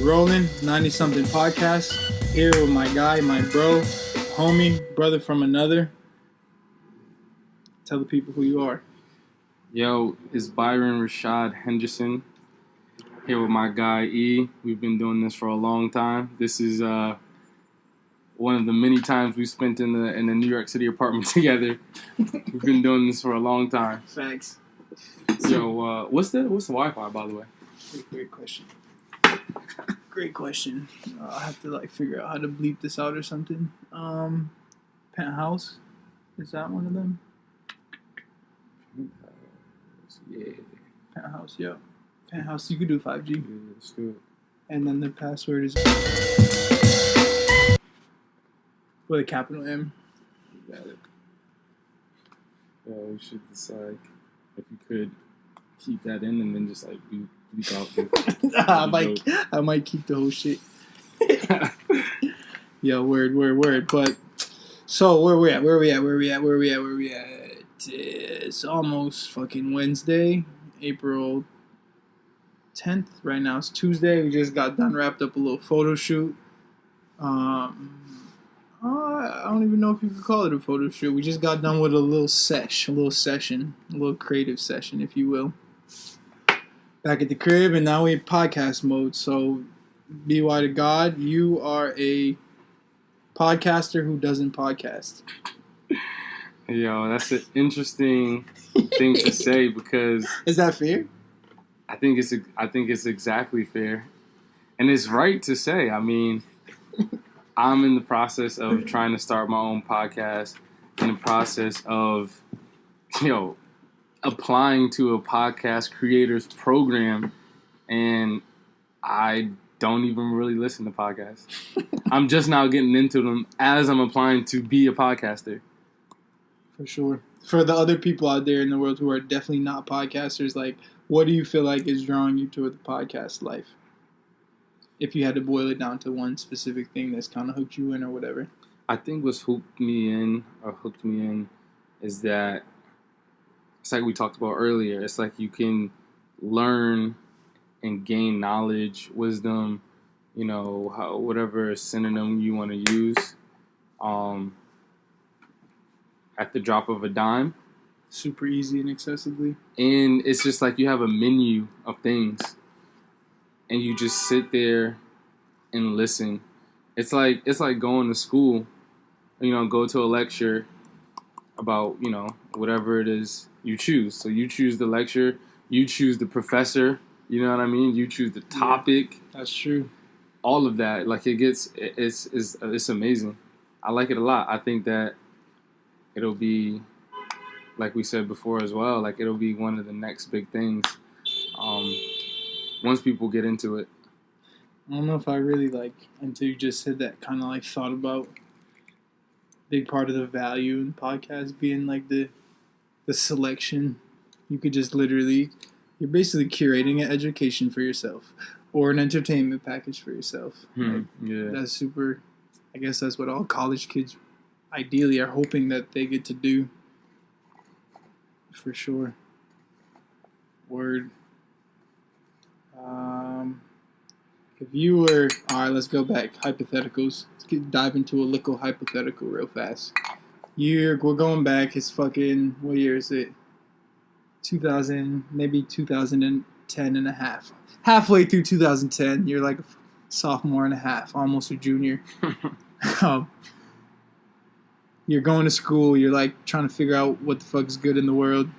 rolling. 90Something podcast. Here with my guy, my bro, homie, brother from another. Tell the people who you are. Yo, it's Byron Rashaad Henderson. Here with my guy E. We've been doing this for a long time. This is one of the many times we spent in the New York City apartment together. We've been doing this for a long time. Thanks. Yo, what's the Wi-Fi, by the way? Great question. Great question. I'll have to figure out how to bleep this out or something. Penthouse, is that one of them? Yeah. Penthouse, yeah. Penthouse, you could do 5G. Yeah, let's do it. And then the password is with a capital M. You got it. Yeah, we should decide if you could keep that in and then just bleep out the I might keep the whole shit. Yeah, word. But so where we at? It's almost fucking Wednesday, April 10th. Right now it's Tuesday. We just got done wrapped up a little photo shoot. I don't even know if you could call it a photo shoot. We just got done with a little session, a little creative session, if you will. Back at the crib, and now we're in podcast mode. So, BY to God, you are a podcaster who doesn't podcast. Yo, that's an interesting thing to say because Is that fair? I think it's exactly fair, and it's right to say. I mean, I'm in the process of trying to start my own podcast, in the process of, applying to a podcast creators program, and I don't even really listen to podcasts. I'm just now getting into them as I'm applying to be a podcaster. For sure. For the other people out there in the world who are definitely not podcasters, what do you feel like is drawing you to the podcast life? If you had to boil it down to one specific thing that's kind of hooked you in or whatever. I think what's hooked me in is that it's like we talked about earlier. It's like you can learn and gain knowledge, wisdom, whatever synonym you want to use, at the drop of a dime. Super easy and accessibly. And it's just like you have a menu of things, and you just sit there and listen. It's like going to school, go to a lecture about, whatever it is you choose. So you choose the lecture, you choose the professor, you know what I mean? You choose the topic. Yeah, that's true. All of that, it's amazing. I like it a lot. I think that it'll be, like we said before as well, it'll be one of the next big things once people get into it. I don't know if I really, until you just said that, kind of, thought about big part of the value in podcasts being, the selection. You could just literally, you're basically curating an education for yourself or an entertainment package for yourself. Yeah. That's super, I guess that's what all college kids ideally are hoping that they get to do. For sure. Word. If you were... Alright, let's go back. Hypotheticals. Let's dive into a little hypothetical real fast. We're going back. It's fucking... What year is it? 2000... Maybe 2010 and a half. Halfway through 2010, you're like a sophomore and a half. Almost a junior. You're going to school. You're trying to figure out what the fuck is good in the world.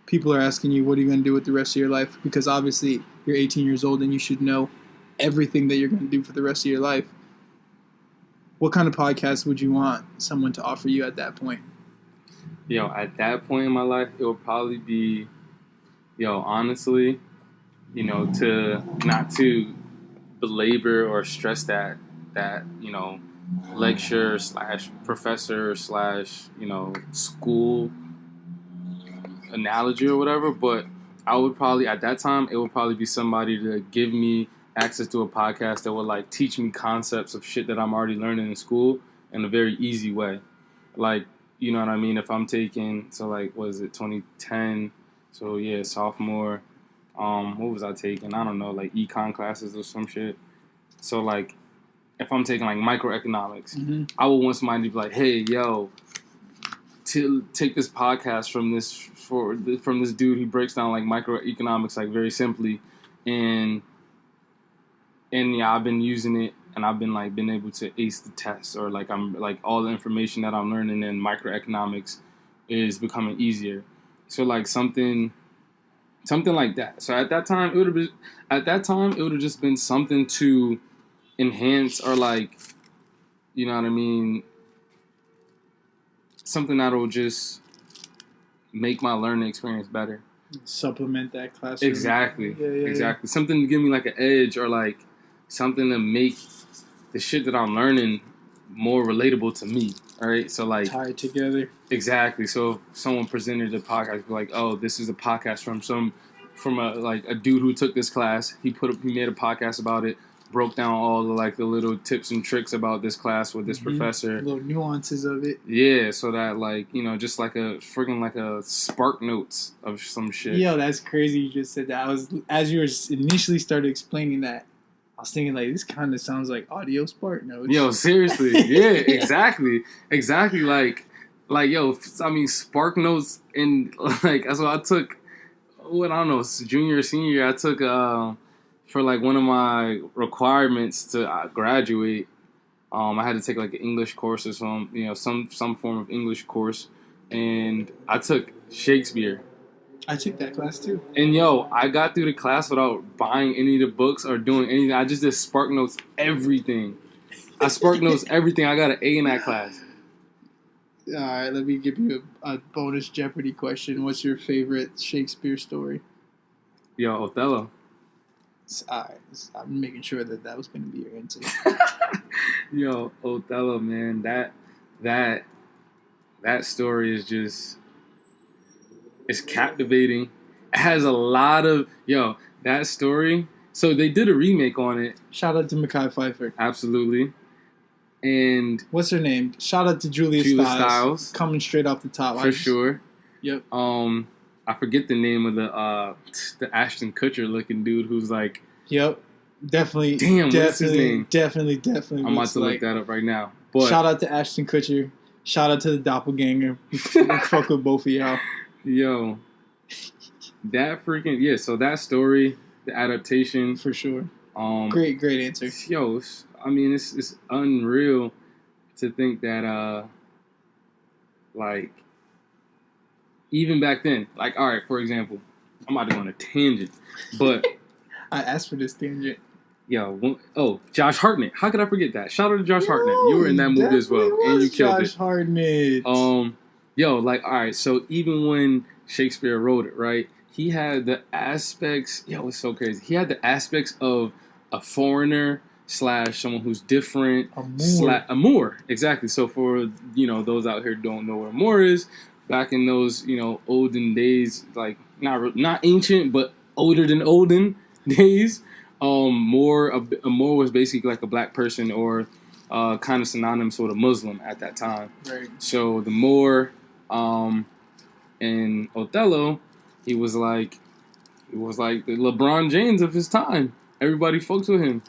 People are asking you, what are you going to do with the rest of your life? Because obviously you're 18 years old and you should know everything that you're going to do for the rest of your life. What kind of podcast would you want someone to offer you at that point? At that point in my life, it would probably be, honestly, to not to belabor or stress that lecture / professor / school analogy or whatever, but I would probably, at that time, it would probably be somebody to give me access to a podcast that would teach me concepts of shit that I'm already learning in school in a very easy way. You know what I mean? If I'm taking, what is it, 2010, so yeah, sophomore, what was I taking? I don't know, econ classes or some shit. So like, if I'm taking like microeconomics, Mm-hmm. I would want somebody to be like, hey, yo, to take this podcast from this dude who breaks down like microeconomics like very simply, and yeah, I've been using it and I've been able to ace the test, or like I'm like all the information that I'm learning in microeconomics is becoming easier. So like something like that. So at that time it would have just been something to enhance, or like, you know what I mean, something that'll just make my learning experience better. Supplement that classroom. Exactly. Yeah. Exactly. Something to give me like an edge, or like something to make the shit that I'm learning more relatable to me. All right. So like tie it together. Exactly. So if someone presented a podcast, be like, oh, this is a podcast from a dude who took this class. He made a podcast about it, broke down all the little tips and tricks about this class with this professor, little nuances of it. Yeah, so that like, you know, just like a freaking like a spark notes of some shit. Yo, that's crazy. You just said that. As you were initially started explaining that, I was thinking like this kind of sounds like audio spark notes. Yo, seriously, yeah, exactly. Like yo, I mean, spark notes, and like that's what I took. What, I don't know, junior or senior year, I took for like one of my requirements to graduate. I had to take like an English course or some form of English course, and I took Shakespeare. I took that class too. And yo, I got through the class without buying any of the books or doing anything. I just did spark notes everything. I spark notes everything. I got an A in that class. All right, let me give you a bonus Jeopardy question. What's your favorite Shakespeare story? Yo, Othello. All right, I'm making sure that was going to be your answer. Yo, Othello, man, that story is just, it's captivating. It has a lot of that story. So they did a remake on it. Shout out to Mekhi Phifer. Absolutely. And what's her name? Shout out to Julia Stiles. Coming straight off the top. For sure. Yep. I forget the name of the Ashton Kutcher looking dude who's like. Yep. Definitely. Damn, what's his name? Definitely. I'm about to look that up right now. But shout out to Ashton Kutcher. Shout out to the doppelganger. Fuck with both of y'all. Yo. That freaking so that story, the adaptation. For sure. Great answer. Yo, I mean, it's unreal to think that, like, even back then, like, all right, for example, I'm about to go on a tangent, but I asked for this tangent. Yo, Josh Hartnett. How could I forget that? Shout out to Josh Hartnett. You were in that movie as well, and you killed it. Josh Hartnett. Yo, like, all right, so even when Shakespeare wrote it, right, he had the aspects. Yo, it's so crazy. He had the aspects of a foreigner / someone who's different. A Moor. Exactly. So for, those out here who don't know where a Moor is, back in those, olden days, like not ancient, but older than olden days, a Moor was basically like a black person, or kind of synonymous with a Muslim at that time. Right. So the Moor in Othello, he was like the LeBron James of his time. Everybody fucks with him.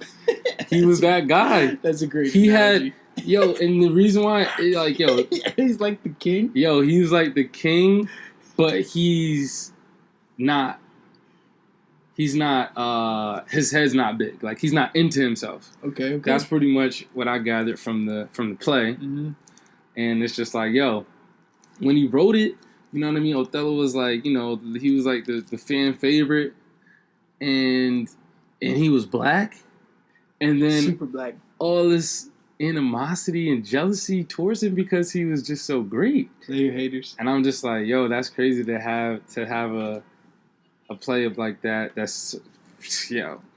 He was that guy. That's a great analogy. He had, and the reason why, he's like the king. Yo, he's like the king, but he's not, his head's not big. Like, he's not into himself. Okay. That's pretty much what I gathered from the play. Mm-hmm. And it's just like, when he wrote it, you know what I mean? Othello was like, he was like the fan favorite, and he was black, and then super black. All this animosity and jealousy towards him because he was just so great. Player haters. And I'm just like, that's crazy to have a play of like that. That's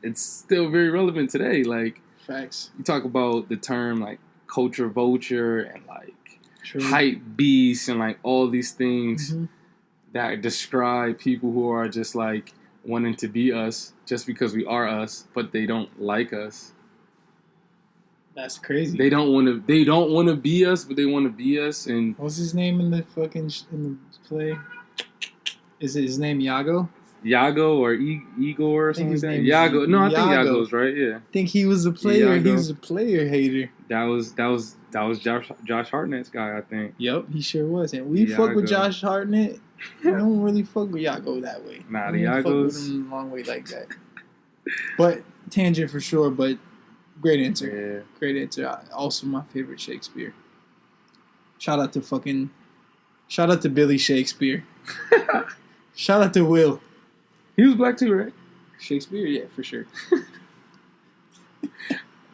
it's still very relevant today. Like, facts. You talk about the term like culture vulture and like True. Hype beast and like all these things that describe people who are just like wanting to be us just because we are us, but they don't like us. That's crazy. They don't want to be us, but they want to be us. And what's his name in the play? Is it his name Iago? Yago or Igor or something like that. Yago. No, I think Yago's right. Yeah. I think he was a player. Yago. He was a player hater. That was Josh Hartnett's guy, I think. Yep, he sure was. And we fuck with Josh Hartnett. We don't really fuck with Yago that way. Nah, we the don't fuck with Yagos. him a long way like that. But tangent for sure. But great answer. Yeah. Great answer. Also my favorite Shakespeare. Shout out to Billy Shakespeare. Shout out to Will. He was black too, right? Shakespeare, yeah, for sure.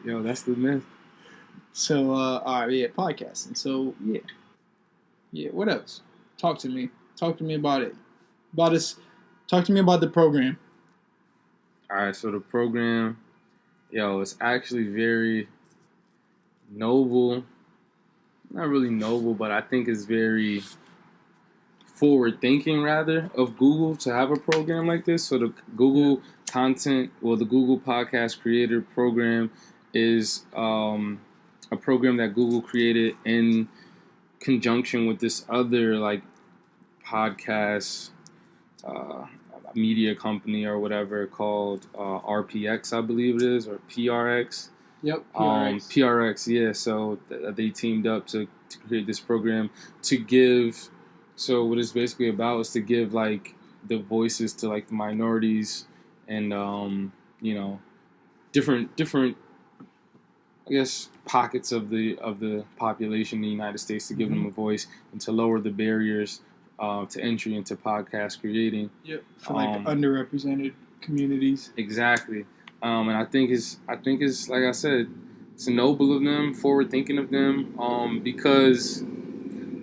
Yo, that's the myth. So, all right, yeah, podcasting. So, yeah. What else? Talk to me. Talk to me about it. Talk to me about the program. All right, so the program, it's actually very noble. Not really noble, but I think it's very forward-thinking, rather, of Google to have a program like this. So the Google the Google Podcast Creator Program is a program that Google created in conjunction with this other, podcast media company or whatever called RPX, I believe it is, or PRX. Yep, PRX. PRX, yeah. So they teamed up to create this program to give. So what it's basically about is to give the voices to the minorities and different I guess pockets of the population in the United States to give them a voice and to lower the barriers to entry into podcast creating. Yep, for underrepresented communities. Exactly. And I think it's like I said, it's noble of them, forward thinking of them, because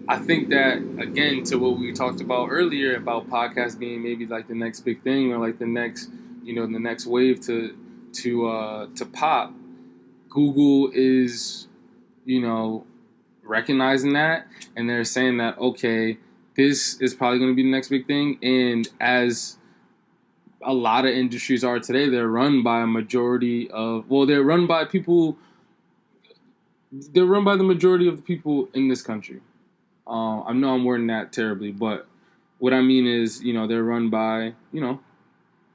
I think that, again, to what we talked about earlier about podcasts being maybe the next big thing or the next wave to pop, Google is, recognizing that, and they're saying that, okay, this is probably going to be the next big thing. And as a lot of industries are today, they're run by they're run by the majority of the people in this country. I know I'm wording that terribly, but what I mean is, they're run by,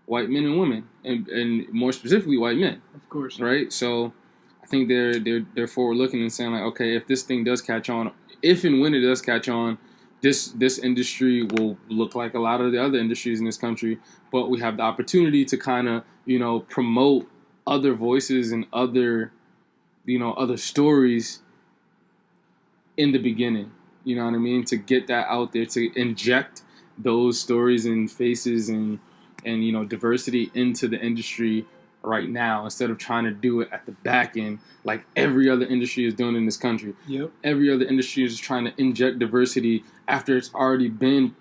white men and women, and more specifically, white men. Of course. Right? So I think they're forward looking and saying okay, if this thing does catch on, if and when it does catch on, this industry will look like a lot of the other industries in this country, but we have the opportunity to kind of, promote other voices and other stories in the beginning. You know what I mean? To get that out there, to inject those stories and faces and diversity into the industry right now, instead of trying to do it at the back end like every other industry is doing in this country. Yep. Every other industry is trying to inject diversity after it's already been,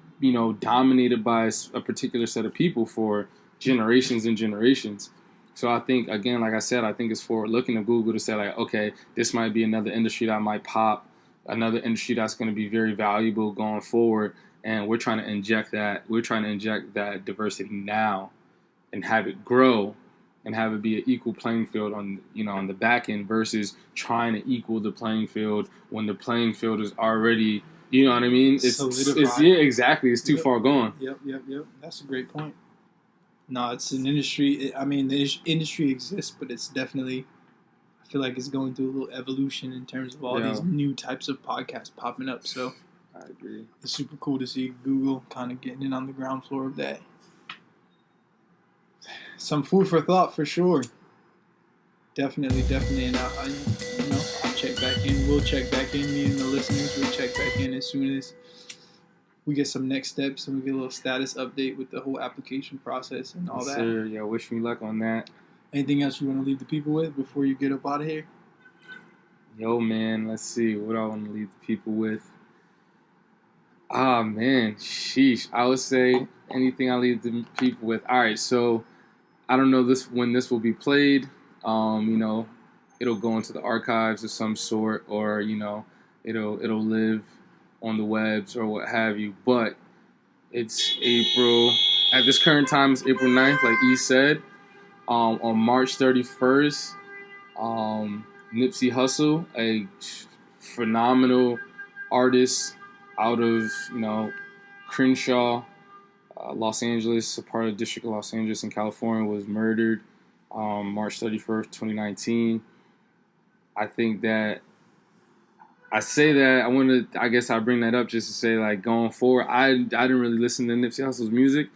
dominated by a particular set of people for generations and generations. So I think, again, like I said, I think it's forward looking of Google to say okay, this might be another industry that might pop, another industry that's going to be very valuable going forward, and we're trying to inject that. We're trying to inject that diversity now, and have it grow, and have it be an equal playing field on the back end versus trying to equal the playing field when the playing field is already, you know what I mean? It's yeah, exactly. It's too far gone. Yep. That's a great point. No, it's an industry. I mean, the industry exists, but it's definitely, I feel like it's going through a little evolution in terms of all these new types of podcasts popping up. So I agree. It's super cool to see Google kind of getting in on the ground floor of that. Some food for thought for sure. Definitely. And I'll check back in. We'll check back in. Me and the listeners will check back in as soon as we get some next steps and we get a little status update with the whole application process and all that. Sir, yeah, wish me luck on that. Anything else you want to leave the people with before you get up out of here? Yo, man, let's see. What do I want to leave the people with? Ah, man, sheesh. I would say anything I leave the people with. All right, so I don't know when this will be played. It'll go into the archives of some sort, or it'll live on the webs or what have you. But it's April. At this current time, it's April 9th, like E said. On March 31st, Nipsey Hussle, a phenomenal artist out of Crenshaw, Los Angeles, a part of the District of Los Angeles in California, was murdered March 31st, 2019. I think that I say that I guess I bring that up just to say, like, going forward, I didn't really listen to Nipsey Hussle's music,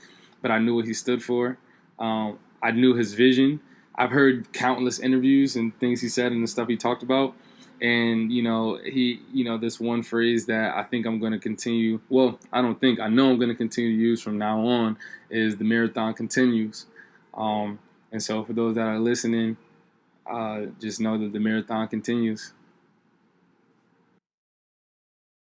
but I knew what he stood for. I knew his vision. I've heard countless interviews and things he said and the stuff he talked about. And, this one phrase that I think I'm going to continue, well, I don't think, I know I'm going to continue to use from now on is the marathon continues. And so for those that are listening, just know that the marathon continues.